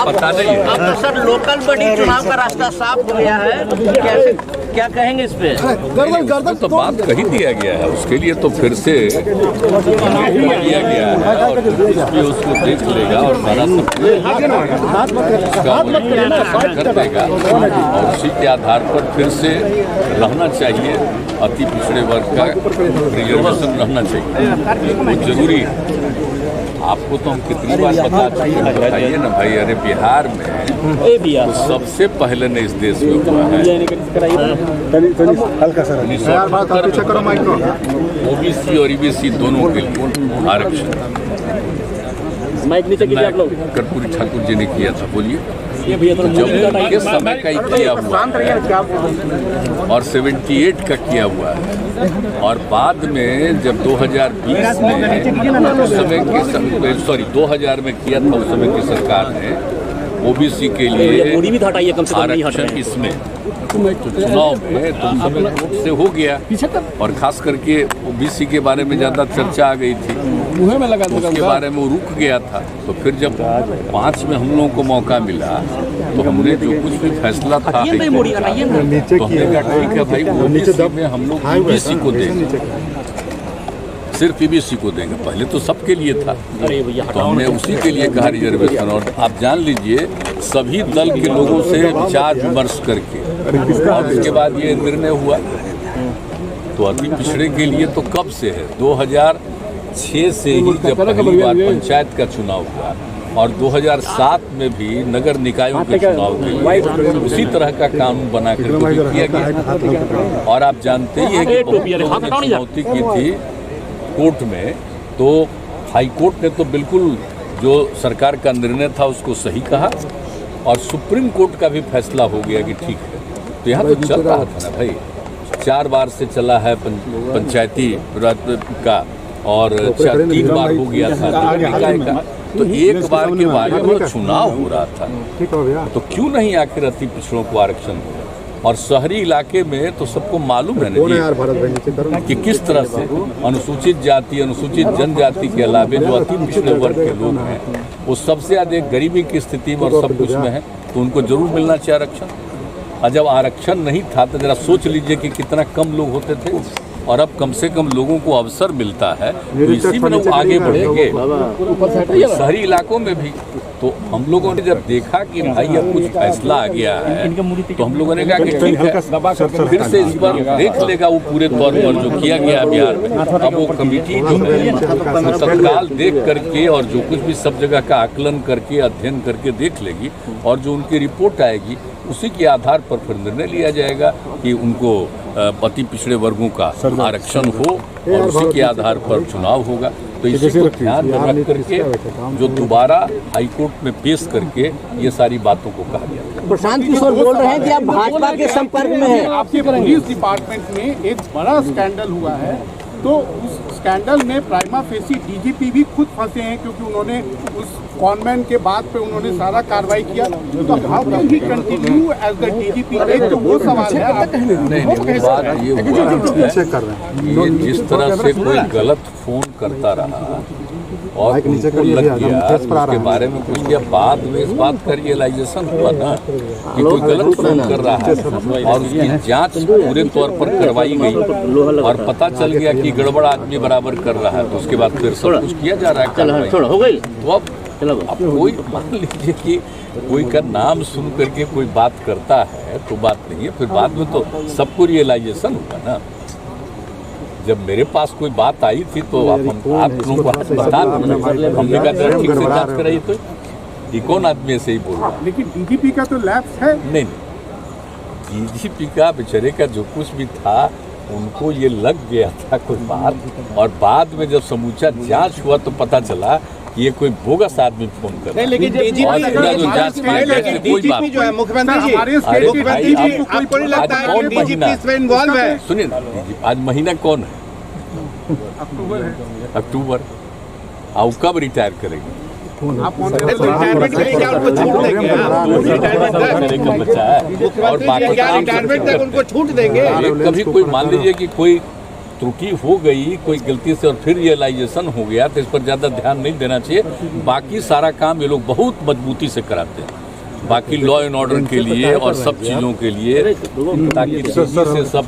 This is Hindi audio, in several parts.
पता नहीं। अब तो सर लोकल बॉडी चुनाव का रास्ता साफ हो गया है, कैसे क्या कहेंगे इस पे? तो बात कही दिया गया है, उसके लिए तो फिर से किया गया है और भी उसको देख लेगा और सारा सब कर देगा और उसी के आधार पर फिर से रहना चाहिए, अति पिछड़े वर्ग का रिजर्वेशन रहना चाहिए, वो जरूरी है। आपको तो हम कितनी बार बता चुके हैं, बताइए ना भाई। अरे बिहार में तो सबसे पहले ने इस देश में हुआ है ओबीसी और ईबीसी दोनों के लिए आरक्षण। कर्पूरी ठाकुर जी ने किया था, बोलिए। जब के समय का ही किया हुआ है और 78 का किया हुआ है और बाद में जब 2020 में उस समय की 2000 में किया था उस समय की सरकार ने ओबीसी के लिए आरक्षण इसमें तो चुनाव में तो उस समय वोट से हो गया और खास करके ओबीसी के बारे में ज़्यादा चर्चा आ गई थी, उसके बारे में वो रुक गया था। तो फिर जब 5 में हम लोगों को मौका मिला तो हमने जो कुछ भी फैसला था तो हमने कहा ठीक है भाई, ओबीसी में हम लोग ईबीसी को देंगे, सिर्फ ईबीसी को देंगे। पहले तो सबके लिए था, तो हमने उसी के लिए कहा रिजर्वेशन। और आप जान लीजिए सभी दल के लोगों से विचार विमर्श करके और उसके बाद ये निर्णय हुआ। तो अति पिछड़े के लिए तो कब से है, 2006 से ही जब पहली बार पंचायत का चुनाव हुआ और 2007 में भी नगर निकायों के चुनाव के लिए उसी तरह का कानून बना कर किया गया। और आप जानते ही हैं कि बहुत चुनौती की थी कोर्ट में, तो हाई कोर्ट ने तो बिल्कुल जो सरकार का निर्णय था उसको सही कहा और सुप्रीम कोर्ट का भी फैसला हो गया कि ठीक है। तो यहाँ तो चल रहा था ना भाई, 4 बार से चला है पंचायती राज का और 3 बार हो गया था निकाय का, तो एक बार के बारे में चुनाव हो रहा था। तो क्यों नहीं आखिर अति पिछड़ों को आरक्षण हो? और शहरी इलाके में तो सबको मालूम है ना कि किस तरह से अनुसूचित जाति अनुसूचित जनजाति के अलावे जो अति पिछड़े वर्ग के लोग हैं वो सबसे अधिक गरीबी की स्थिति में और सब कुछ में है, तो उनको जरूर मिलना चाहिए आरक्षण। और जब आरक्षण नहीं था तो जरा सोच लीजिए कि कितना कम लोग होते थे और अब कम से कम लोगों को अवसर मिलता है, तो इसी में लोग आगे बढ़ेंगे शहरी इलाकों में भी। तो हम लोगों ने जब देखा कि भाई अब कुछ फैसला आ गया है तो हम लोगों ने कहा कि ठीक है फिर से इस पर देख लेगा वो पूरे तौर पर जो किया गया बिहार में। अब वो कमेटी जो है तत्काल देख करके और जो कुछ भी सब जगह का आकलन करके अध्ययन करके देख लेगी और जो उनकी रिपोर्ट आएगी उसी के आधार पर फिर निर्णय लिया जाएगा कि उनको अति पिछड़े वर्गों का आरक्षण हो और उसी के आधार पर चुनाव होगा। तो इसी को ध्यान में रख करके जो दोबारा हाईकोर्ट में पेश करके ये सारी बातों को कहा गया। प्रशांत किशोर बोल रहे हैं कि आप भाजपा के संपर्क में हैं। आपके पुलिस डिपार्टमेंट में एक बड़ा स्कैंडल हुआ है, तो उस स्कैंडल में प्राइमा फेसी डीजीपी भी खुद फंसे हैं क्योंकि उन्होंने उस कॉनमैन के बाद पे उन्होंने सारा कार्रवाई किया। तो how can he continue as the DGP? एक तो वो सवाल है। नहीं, बात ये हुआ ये जिस तरह से कोई गलत फोन करता रहा और उनको लग गया उसके बारे में कुछ किया, बाद में इस बात का रियलाइजेशन हुआ ना कि कोई गलत फोन कर रहा है और उसकी जांच पूरे तौर पर करवाई गई और पता चल गया कि गड़बड़ आदमी बराबर कर रहा है, तो उसके बाद फिर सब कुछ किया जा रहा है। तो अब कोई मान लीजिए कि कोई का नाम सुन करके कोई बात करता है तो बात नहीं है, फिर बाद में तो सबको रियलाइजेशन होगा ना। जब मेरे पास कोई बात आई थी तो आप लोगों को बता हमने कहा जरा ठीक से जांच कराई, तो ये कौन आदमी ऐसे ही बोल रहा है? लेकिन डीजीपी का तो लैप्स है। नहीं, डीजीपी का बेचारे का जो कुछ भी था उनको ये लग गया था कोई बात और बाद में जब समूचा जांच हुआ तो पता चला कि ये कोई बोगस आदमी फोन कर रहा है। लेकिन डीजीपी जो है मुख्यमंत्री जी आपको नहीं लगता है कि डीजीपी इसमें इन्वॉल्व है? सुनिए ना, आज महीना कौन है? अक्टूबर। आओ कब रिटायर करेंगे? रिटायरमेंट के लिए क्या उनको छूट देंगे? और बाकी रिटायरमेंट तक उनको छूट देंगे? कभी कोई मान लीजिए कि कोई त्रुटि हो गई कोई गलती से और फिर रियलाइजेशन हो गया तो इस पर ज़्यादा ध्यान नहीं देना चाहिए। बाकी सारा काम ये लोग बहुत मजबूती से कराते हैं, बाकी लॉ एंड ऑर्डर के लिए और सब चीज़ों के लिए, ताकि तेजी से सब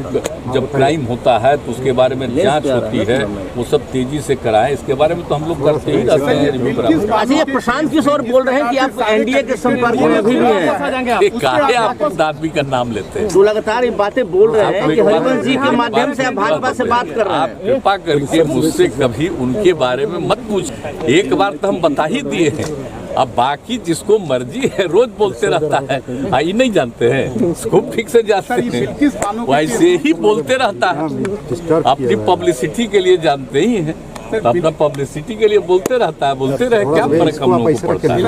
जब क्राइम होता है तो उसके बारे में जांच होती है, वो सब तेजी से कराएं। इसके बारे में तो हम लोग करते ही रहते हैं रिव्यू कराते। अच्छा, ये प्रशांत किशोर बोल रहे हैं कि आप एनडीए के संपर्क में अभी भी हैं। काहे आप उस आदमी का नाम लेते हैं? तो लगातार ये बातें बोल रहे हैं कि हरिवंश जी के माध्यम से आप भाजपा से बात कर रहे हैं। आप कृपा करके मुझसे कभी उनके बारे में मत पूछिए, एक बार तो हम बता ही दिए हैं। अब बाकी जिसको मर्जी है रोज बोलते रहता है, आई नहीं जानते हैं, खूब ठीक से जानते हैं, वैसे ही बोलते रहता है, अपनी पब्लिसिटी के लिए जानते ही हैं, अपना पब्लिसिटी के लिए बोलते रहता है, बोलते रहे, क्या फर्क हम लोगों को पड़ता है?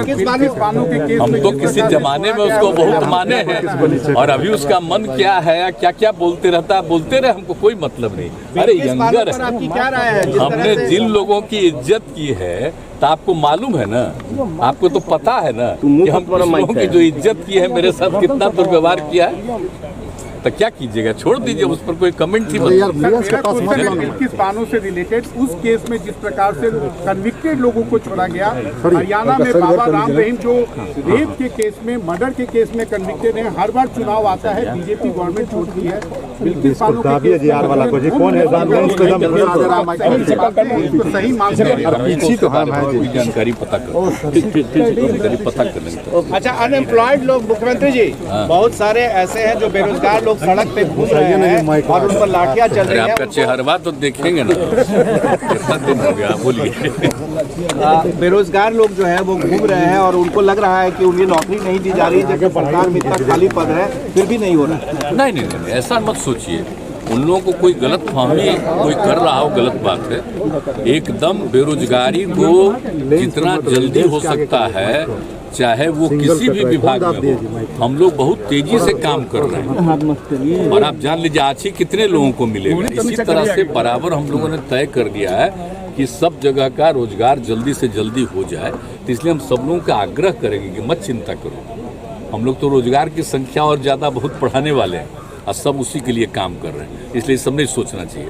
हम तो किसी जमाने में उसको बहुत माने हैं, और अभी उसका मन क्या है, क्या क्या बोलते रहता है, बोलते रहे, हमको कोई मतलब नहीं। अरे यंगर है, हमने जिन लोगों की इज्जत की है तो आपको मालूम है ना, आपको तो पता है ना कि हम लोगों की जो इज्जत की है, मेरे साथ कितना दुर्व्यवहार किया है, तो क्या कीजिएगा, छोड़ दीजिए, उस पर कोई कमेंट ही किस बानों से रिलेटेड उस केस में जिस प्रकार से कन्विक्टेड लोगों को छोड़ा गया, हरियाणा में बाबा राम रहीम जो रेप के केस में, मर्डर के केस में कन्विक्टेड है, हर बार चुनाव आता है बीजेपी गवर्नमेंट छोड़ती है, बिल्किस बानों के सही मांग जानकारी पता कर लेंगे। अच्छा, अनएम्प्लॉयड लोग मुख्यमंत्री जी बहुत सारे ऐसे हैं जो बेरोजगार लोग सड़क पे घूम रहे हैं और उन पर लाठियां चल रही हैं। आपका चेहरा तो देखेंगे ना, कितना दिन हो गया, बोलिए। बेरोजगार लोग जो है वो घूम रहे हैं और उनको लग रहा है कि उन्हें नौकरी नहीं दी जा रही, जबकि सरकार में इतना खाली पद है फिर भी नहीं हो रहा है। नहीं, ऐसा मत सोचिए, उन लोगों को कोई गलत फहमी कोई कर रहा हो, गलत बात है। एकदम बेरोजगारी को जितना जल्दी हो सकता है, चाहे वो किसी भी विभाग में हो, हम लोग बहुत तेजी से काम कर रहे हैं, और आप जान लीजिए आज ही कितने लोगों को मिलेगा। इसी तरह से बराबर हम लोगों ने तय कर दिया है कि सब जगह का रोजगार जल्दी से जल्दी हो जाए, तो इसलिए हम सब लोगों का आग्रह करेंगे कि मत चिंता करो, हम लोग तो रोजगार की संख्या और ज़्यादा बहुत बढ़ाने वाले हैं, और सब उसी के लिए काम कर रहे हैं, इसलिए सब नहीं सोचना चाहिए।